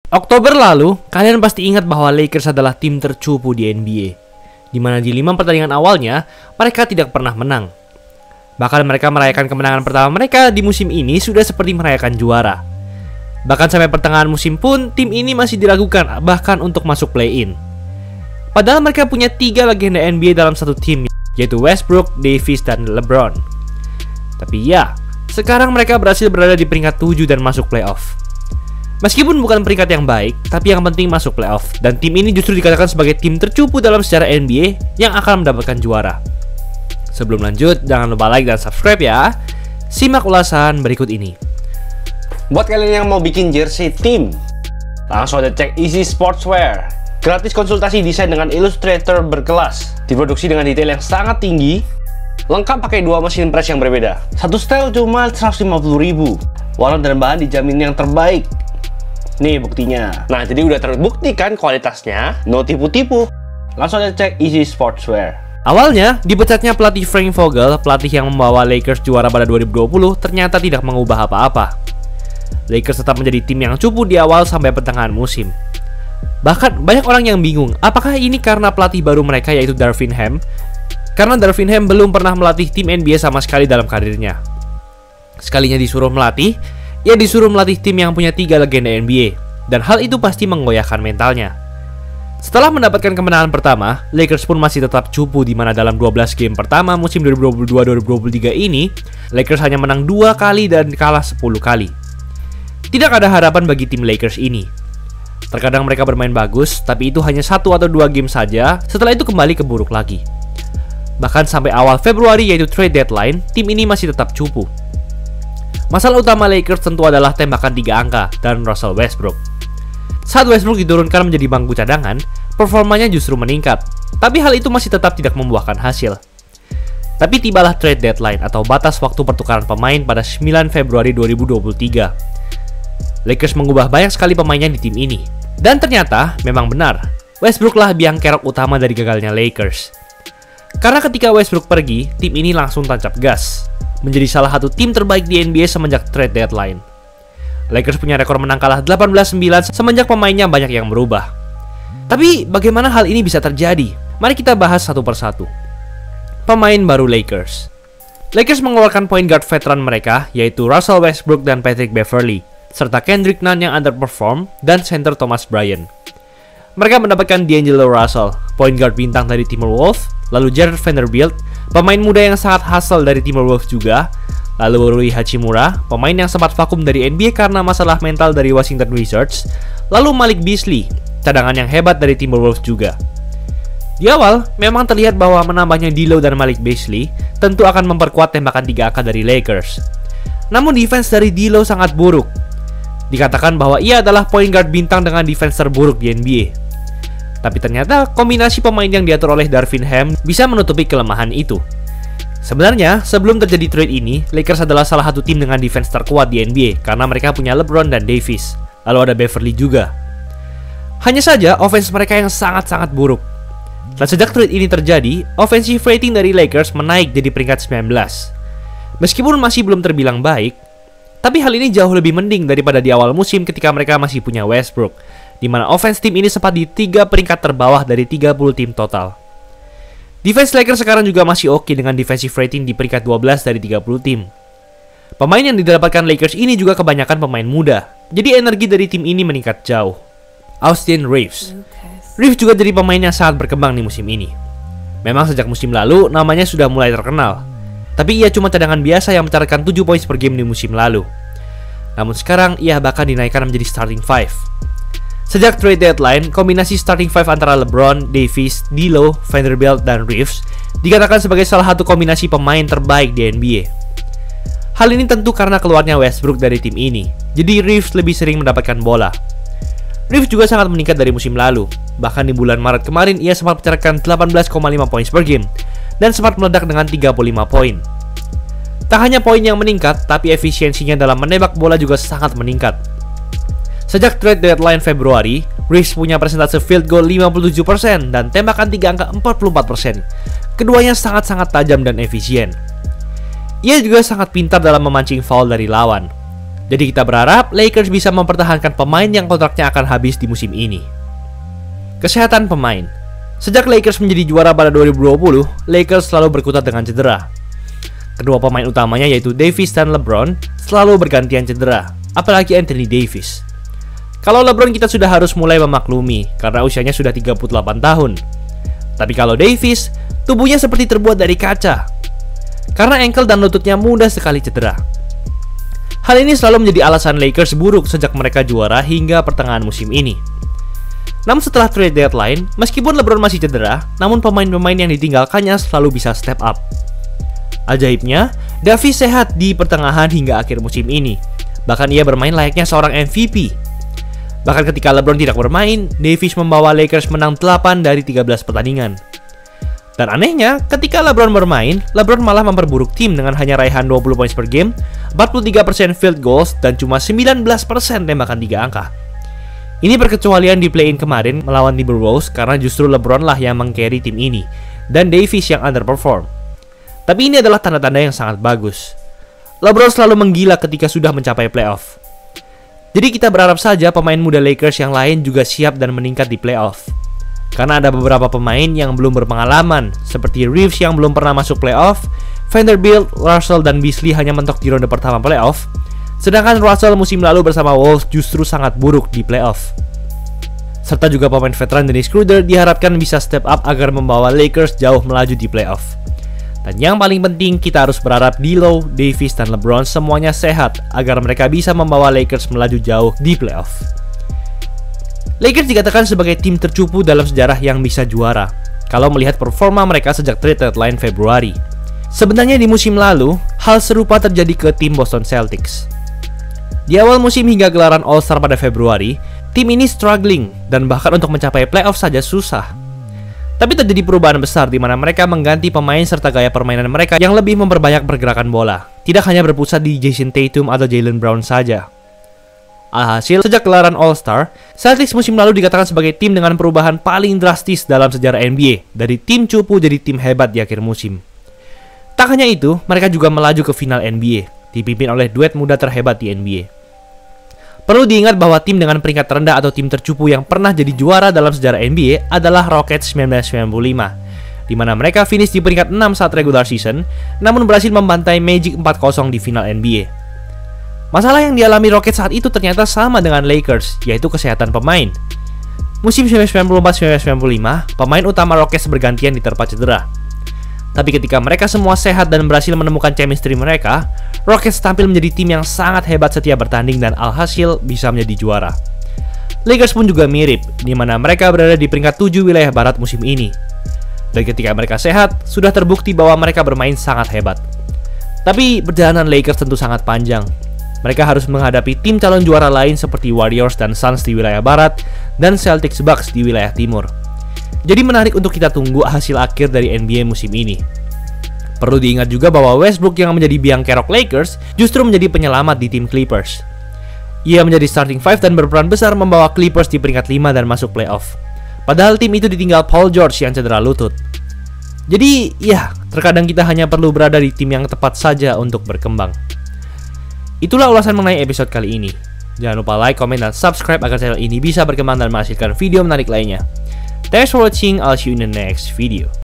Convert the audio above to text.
Oktober lalu, kalian pasti ingat bahwa Lakers adalah tim tercupu di NBA, di mana di 5 pertandingan awalnya, mereka tidak pernah menang. Bahkan mereka merayakan kemenangan pertama mereka di musim ini sudah seperti merayakan juara. Bahkan sampai pertengahan musim pun, tim ini masih diragukan bahkan untuk masuk play-in. Padahal mereka punya 3 legenda NBA dalam satu tim, yaitu Westbrook, Davis, dan LeBron. Tapi ya, sekarang mereka berhasil berada di peringkat 7 dan masuk playoff. Meskipun bukan peringkat yang baik, tapi yang penting masuk playoff. Dan tim ini justru dikatakan sebagai tim tercupu dalam sejarah NBA yang akan mendapatkan juara. Sebelum lanjut, jangan lupa like dan subscribe ya. Simak ulasan berikut ini. Buat kalian yang mau bikin jersey tim, langsung aja cek Easy Sportswear. Gratis konsultasi desain dengan Illustrator berkelas. Diproduksi dengan detail yang sangat tinggi. Lengkap pakai 2 mesin press yang berbeda. Satu style cuma 150.000. Warna dan bahan dijamin yang terbaik. Nih buktinya. Nah, jadi udah terbukti kan kualitasnya. No tipu-tipu. Langsung aja cek Easy Sportswear. Awalnya, dipecatnya pelatih Frank Vogel, pelatih yang membawa Lakers juara pada 2020, ternyata tidak mengubah apa-apa. Lakers tetap menjadi tim yang cupu di awal sampai pertengahan musim. Bahkan, banyak orang yang bingung, apakah ini karena pelatih baru mereka yaitu Darvin Ham? Karena Darvin Ham belum pernah melatih tim NBA sama sekali dalam karirnya. Sekalinya disuruh melatih, ia disuruh melatih tim yang punya 3 legenda NBA, dan hal itu pasti menggoyahkan mentalnya. Setelah mendapatkan kemenangan pertama, Lakers pun masih tetap cupu di mana dalam 12 game pertama musim 2022-2023 ini, Lakers hanya menang 2 kali dan kalah 10 kali. Tidak ada harapan bagi tim Lakers ini. Terkadang mereka bermain bagus, tapi itu hanya 1 atau 2 game saja, setelah itu kembali keburuk lagi. Bahkan sampai awal Februari yaitu trade deadline, tim ini masih tetap cupu. Masalah utama Lakers tentu adalah tembakan 3 angka dan Russell Westbrook. Saat Westbrook diturunkan menjadi bangku cadangan, performanya justru meningkat. Tapi hal itu masih tetap tidak membuahkan hasil. Tapi tibalah trade deadline atau batas waktu pertukaran pemain pada 9 Februari 2023. Lakers mengubah banyak sekali pemainnya di tim ini. Dan ternyata memang benar, Westbrooklah biang kerok utama dari gagalnya Lakers. Karena ketika Westbrook pergi, tim ini langsung tancap gas. Menjadi salah satu tim terbaik di NBA semenjak trade deadline. Lakers punya rekor menang kalah 18-9 semenjak pemainnya banyak yang berubah. Tapi bagaimana hal ini bisa terjadi? Mari kita bahas satu persatu. Pemain baru Lakers. Lakers mengeluarkan point guard veteran mereka yaitu Russell Westbrook dan Patrick Beverley, serta Kendrick Nunn yang underperform dan center Thomas Bryant. Mereka mendapatkan D'Angelo Russell, point guard bintang dari Timberwolves, lalu Jared Vanderbilt, pemain muda yang sangat hustle dari Timberwolves juga, lalu Rui Hachimura, pemain yang sempat vakum dari NBA karena masalah mental dari Washington Wizards, lalu Malik Beasley, cadangan yang hebat dari Timberwolves juga. Di awal, memang terlihat bahwa menambahnya D'Lo dan Malik Beasley tentu akan memperkuat tembakan 3 angka dari Lakers. Namun defense dari D'Lo sangat buruk. Dikatakan bahwa ia adalah point guard bintang dengan defense terburuk di NBA. Tapi ternyata kombinasi pemain yang diatur oleh Darvin Ham bisa menutupi kelemahan itu. Sebenarnya, sebelum terjadi trade ini, Lakers adalah salah satu tim dengan defense terkuat di NBA karena mereka punya LeBron dan Davis. Lalu ada Beverley juga. Hanya saja, offense mereka yang sangat-sangat buruk. Dan sejak trade ini terjadi, offensive rating dari Lakers menaik jadi peringkat 19. Meskipun masih belum terbilang baik, tapi hal ini jauh lebih mending daripada di awal musim ketika mereka masih punya Westbrook, di mana offense tim ini sempat di 3 peringkat terbawah dari 30 tim total. Defense Lakers sekarang juga masih oke dengan defensive rating di peringkat 12 dari 30 tim. Pemain yang didapatkan Lakers ini juga kebanyakan pemain muda, jadi energi dari tim ini meningkat jauh. Austin Reeves. Reeves juga jadi pemain yang sangat berkembang di musim ini. Memang sejak musim lalu namanya sudah mulai terkenal, tapi ia cuma cadangan biasa yang mencatatkan 7 poin per game di musim lalu. Namun sekarang ia bahkan dinaikkan menjadi starting 5. Sejak trade deadline, kombinasi starting 5 antara LeBron, Davis, D'Lo, Vanderbilt, dan Reeves dikatakan sebagai salah satu kombinasi pemain terbaik di NBA. Hal ini tentu karena keluarnya Westbrook dari tim ini, jadi Reeves lebih sering mendapatkan bola. Reeves juga sangat meningkat dari musim lalu, bahkan di bulan Maret kemarin ia sempat mencatatkan 18,5 poin per game, dan sempat meledak dengan 35 poin. Tak hanya poin yang meningkat, tapi efisiensinya dalam menembak bola juga sangat meningkat. Sejak trade deadline Februari, Reeves punya persentase field goal 57% dan tembakan 3 angka 44%. Keduanya sangat-sangat tajam dan efisien. Ia juga sangat pintar dalam memancing foul dari lawan. Jadi kita berharap Lakers bisa mempertahankan pemain yang kontraknya akan habis di musim ini. Kesehatan pemain. Sejak Lakers menjadi juara pada 2020, Lakers selalu berkutat dengan cedera. Kedua pemain utamanya yaitu Davis dan LeBron selalu bergantian cedera, apalagi Anthony Davis. Kalau LeBron kita sudah harus mulai memaklumi karena usianya sudah 38 tahun. Tapi kalau Davis, tubuhnya seperti terbuat dari kaca. Karena ankle dan lututnya mudah sekali cedera. Hal ini selalu menjadi alasan Lakers buruk sejak mereka juara hingga pertengahan musim ini. Namun setelah trade deadline, meskipun LeBron masih cedera, namun pemain-pemain yang ditinggalkannya selalu bisa step up. Ajaibnya, Davis sehat di pertengahan hingga akhir musim ini. Bahkan ia bermain layaknya seorang MVP. Bahkan ketika LeBron tidak bermain, Davis membawa Lakers menang 8 dari 13 pertandingan. Dan anehnya, ketika LeBron bermain, LeBron malah memperburuk tim dengan hanya raihan 20 poin per game, 43% field goals, dan cuma 19% tembakan 3 angka. Ini perkecualian di play-in kemarin melawan Timberwolves karena justru LeBron lah yang meng-carry tim ini, dan Davis yang underperform. Tapi ini adalah tanda-tanda yang sangat bagus. LeBron selalu menggila ketika sudah mencapai playoff. Jadi kita berharap saja pemain muda Lakers yang lain juga siap dan meningkat di playoff. Karena ada beberapa pemain yang belum berpengalaman, seperti Reeves yang belum pernah masuk playoff, Vanderbilt, Russell, dan Beasley hanya mentok di ronde pertama playoff, sedangkan Russell musim lalu bersama Wolves justru sangat buruk di playoff. Serta juga pemain veteran Dennis Schroeder diharapkan bisa step up agar membawa Lakers jauh melaju di playoff. Dan yang paling penting, kita harus berharap D'Lo, Davis, dan LeBron semuanya sehat agar mereka bisa membawa Lakers melaju jauh di playoff. Lakers dikatakan sebagai tim tercupu dalam sejarah yang bisa juara kalau melihat performa mereka sejak trade deadline Februari. Sebenarnya di musim lalu, hal serupa terjadi ke tim Boston Celtics. Di awal musim hingga gelaran All-Star pada Februari, tim ini struggling dan bahkan untuk mencapai playoff saja susah. Tapi terjadi perubahan besar di mana mereka mengganti pemain serta gaya permainan mereka yang lebih memperbanyak pergerakan bola, tidak hanya berpusat di Jason Tatum atau Jaylen Brown saja. Alhasil, sejak gelaran All-Star, Celtics musim lalu dikatakan sebagai tim dengan perubahan paling drastis dalam sejarah NBA, dari tim cupu jadi tim hebat di akhir musim. Tak hanya itu, mereka juga melaju ke final NBA, dipimpin oleh duet muda terhebat di NBA. Perlu diingat bahwa tim dengan peringkat terendah atau tim tercupu yang pernah jadi juara dalam sejarah NBA adalah Rockets 1995, di mana mereka finish di peringkat 6 saat regular season, namun berhasil membantai Magic 4-0 di final NBA. Masalah yang dialami Rockets saat itu ternyata sama dengan Lakers, yaitu kesehatan pemain. Musim 1994-1995, pemain utama Rockets bergantian diterpa cedera. Tapi ketika mereka semua sehat dan berhasil menemukan chemistry mereka, Rockets tampil menjadi tim yang sangat hebat setiap bertanding dan alhasil bisa menjadi juara. Lakers pun juga mirip, di mana mereka berada di peringkat 7 wilayah barat musim ini. Dan ketika mereka sehat, sudah terbukti bahwa mereka bermain sangat hebat. Tapi perjalanan Lakers tentu sangat panjang. Mereka harus menghadapi tim calon juara lain seperti Warriors dan Suns di wilayah barat dan Celtics Bucks di wilayah timur. Jadi menarik untuk kita tunggu hasil akhir dari NBA musim ini. Perlu diingat juga bahwa Westbrook yang menjadi biang kerok Lakers justru menjadi penyelamat di tim Clippers. Ia menjadi starting five dan berperan besar membawa Clippers di peringkat 5 dan masuk playoff. Padahal tim itu ditinggal Paul George yang cedera lutut. Jadi ya, terkadang kita hanya perlu berada di tim yang tepat saja untuk berkembang. Itulah ulasan mengenai episode kali ini. Jangan lupa like, comment, dan subscribe agar channel ini bisa berkembang dan menghasilkan video menarik lainnya. Thanks for watching, I'll see you in the next video.